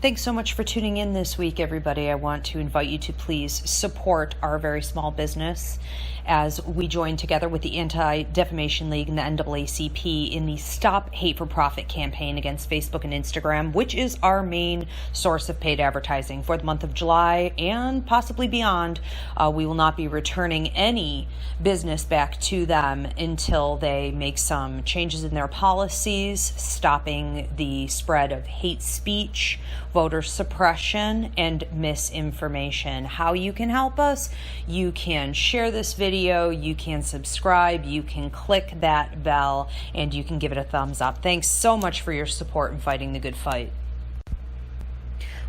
Thanks so much for tuning in this week, everybody. I want to invite you to please support our very small business as we join together with the Anti-Defamation League and the NAACP in the Stop Hate for Profit campaign against Facebook and Instagram, which is our main source of paid advertising for the month of July and possibly beyond. We will not be returning any business back to them until they make some changes in their policies, stopping the spread of hate speech, voter suppression, and misinformation. How you can help us? You can share this video, you can subscribe, you can click that bell, and you can give it a thumbs up. Thanks so much for your support in fighting the good fight.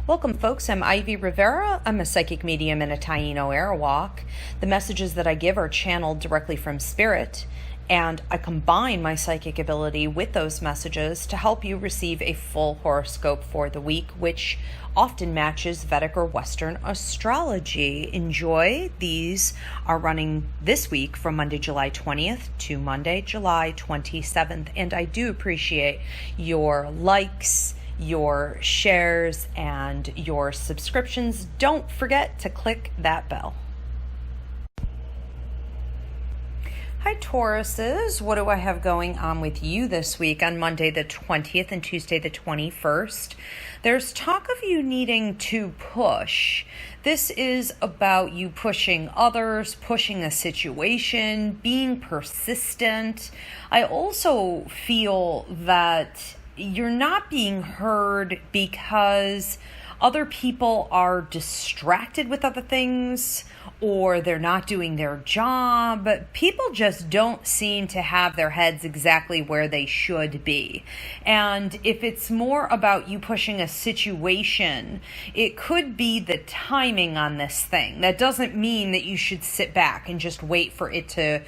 Welcome, folks. I'm Ivy Rivera. I'm a psychic medium and a Taino Airwalk. The messages that I give are channeled directly from Spirit, and I combine my psychic ability with those messages to help you receive a full horoscope for the week, which often matches Vedic or Western astrology. Enjoy. These are running this week from Monday, July 20th to Monday, July 27th, and I do appreciate your likes, your shares, and your subscriptions. Don't forget to click that bell. Hi, Tauruses. What do I have going on with you this week on Monday the 20th and Tuesday the 21st? There's talk of you needing to push. This is about you pushing others, pushing a situation, being persistent. I also feel that you're not being heard because other people are distracted with other things, or they're not doing their job. People just don't seem to have their heads exactly where they should be. And if it's more about you pushing a situation, it could be the timing on this thing. That doesn't mean that you should sit back and just wait for it to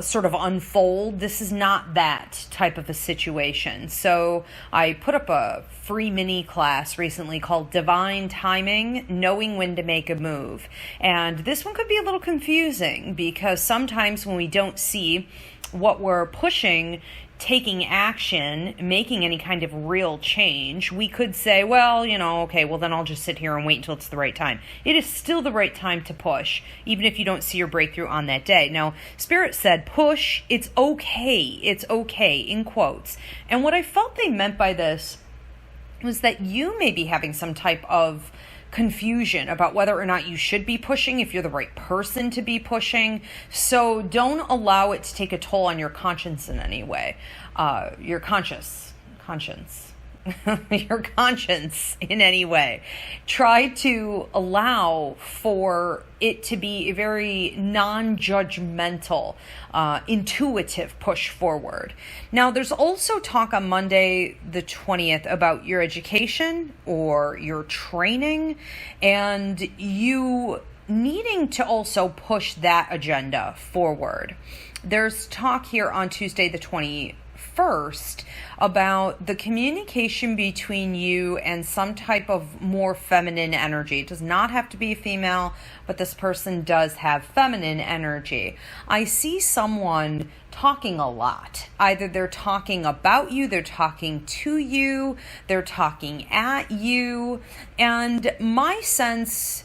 sort of unfold. This is not that type of a situation. So I put up a free mini class recently called Divine Timing, Knowing When to Make a Move. And this one could be a little confusing because sometimes when we don't see what we're pushing taking action, making any kind of real change, we could say, well, okay, well then I'll just sit here and wait until it's the right time. It is still the right time to push, even if you don't see your breakthrough on that day. Now, Spirit said, push, it's okay, in quotes. And what I felt they meant by this was that you may be having some type of confusion about whether or not you should be pushing, if you're the right person to be pushing. So don't allow it to take a toll on your conscience in any way. Your conscience in any way. Try to allow for it to be a very non-judgmental, intuitive push forward. Now, there's also talk on Monday the 20th about your education or your training, and you needing to also push that agenda forward. There's talk here on Tuesday the 21st about the communication between you and some type of more feminine energy. It does not have to be a female, but this person does have feminine energy. I see someone talking a lot. Either they're talking about you, they're talking to you, they're talking at you, and my sense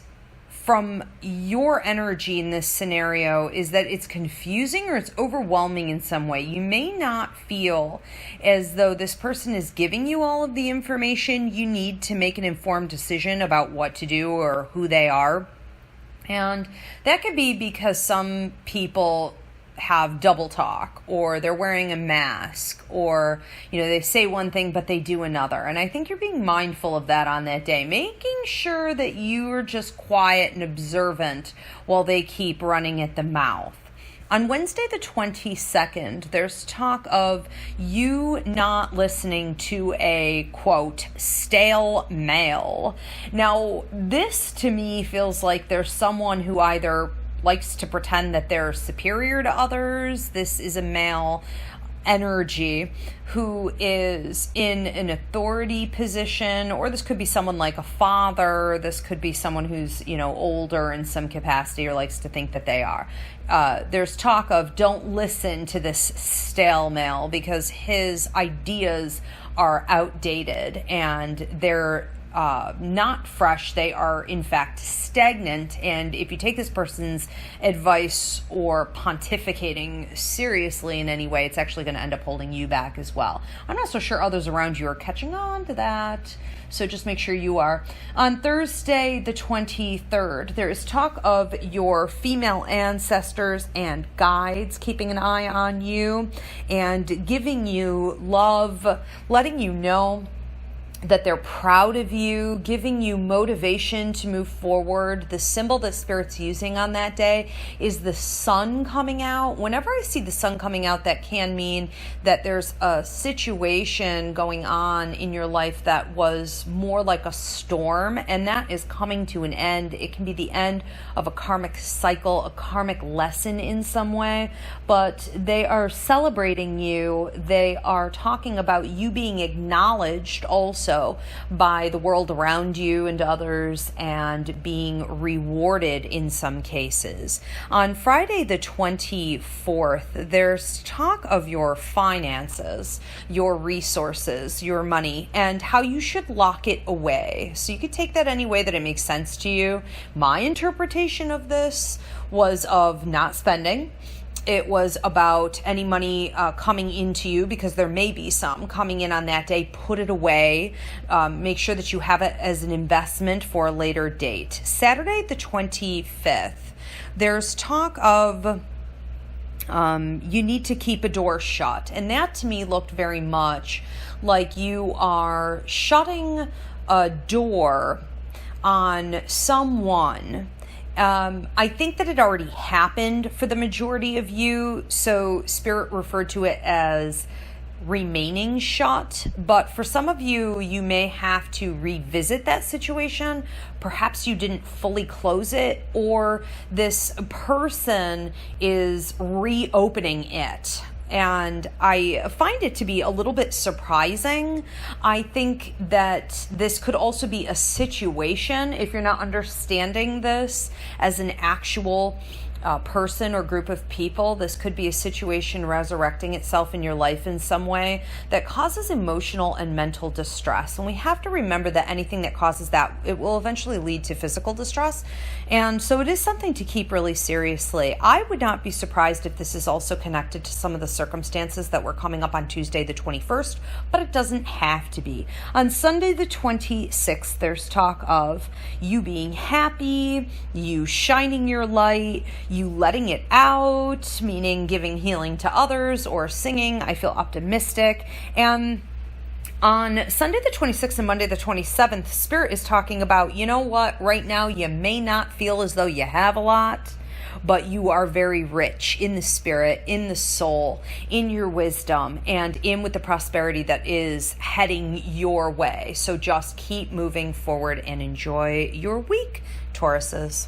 from your energy in this scenario is that it's confusing or it's overwhelming in some way. You may not feel as though this person is giving you all of the information you need to make an informed decision about what to do or who they are. And that could be because some people have double talk, or they're wearing a mask, or they say one thing but they do another. And I think you're being mindful of that on that day, making sure that you are just quiet and observant while they keep running at the mouth. On Wednesday the 22nd, there's talk of you not listening to a, quote, stale male. Now, this to me feels like there's someone who either likes to pretend that they're superior to others. This is a male energy who is in an authority position, or this could be someone like a father. This could be someone who's, older in some capacity or likes to think that they are. There's talk of don't listen to this stale male because his ideas are outdated and they're not fresh. They are, in fact, stagnant. And if you take this person's advice or pontificating seriously in any way, it's actually going to end up holding you back as well. I'm not so sure others around you are catching on to that, so just make sure you are. On Thursday, the 23rd, there is talk of your female ancestors and guides keeping an eye on you and giving you love, letting you know that they're proud of you, giving you motivation to move forward. The symbol that Spirit's using on that day is the sun coming out. Whenever I see the sun coming out, that can mean that there's a situation going on in your life that was more like a storm, and that is coming to an end. It can be the end of a karmic cycle, a karmic lesson in some way, but they are celebrating you. They are talking about you being acknowledged also by the world around you and others, and being rewarded in some cases. On Friday the 24th, there's talk of your finances, your resources, your money, and how you should lock it away. So you could take that any way that it makes sense to you. My interpretation of this was of not spending. It was about any money coming into you, because there may be some coming in on that day. Put it away. Make sure that you have it as an investment for a later date. Saturday, the 25th, there's talk of you need to keep a door shut. And that to me looked very much like you are shutting a door on someone. I think that it already happened for the majority of you, so Spirit referred to it as remaining shut. But for some of you, you may have to revisit that situation. Perhaps you didn't fully close it, or this person is reopening it. And I find it to be a little bit surprising. I think that this could also be a situation, if you're not understanding this as an actual person or group of people, this could be a situation resurrecting itself in your life in some way that causes emotional and mental distress. And we have to remember that anything that causes that, it will eventually lead to physical distress. And so it is something to keep really seriously. I would not be surprised if this is also connected to some of the circumstances that were coming up on Tuesday the 21st, but it doesn't have to be. On Sunday the 26th, there's talk of you being happy, you shining your light, you letting it out, meaning giving healing to others or singing. I feel optimistic. And on Sunday the 26th and Monday the 27th, Spirit is talking about, you know what, right now you may not feel as though you have a lot, but you are very rich in the spirit, in the soul, in your wisdom, and in with the prosperity that is heading your way. So just keep moving forward and enjoy your week, Tauruses.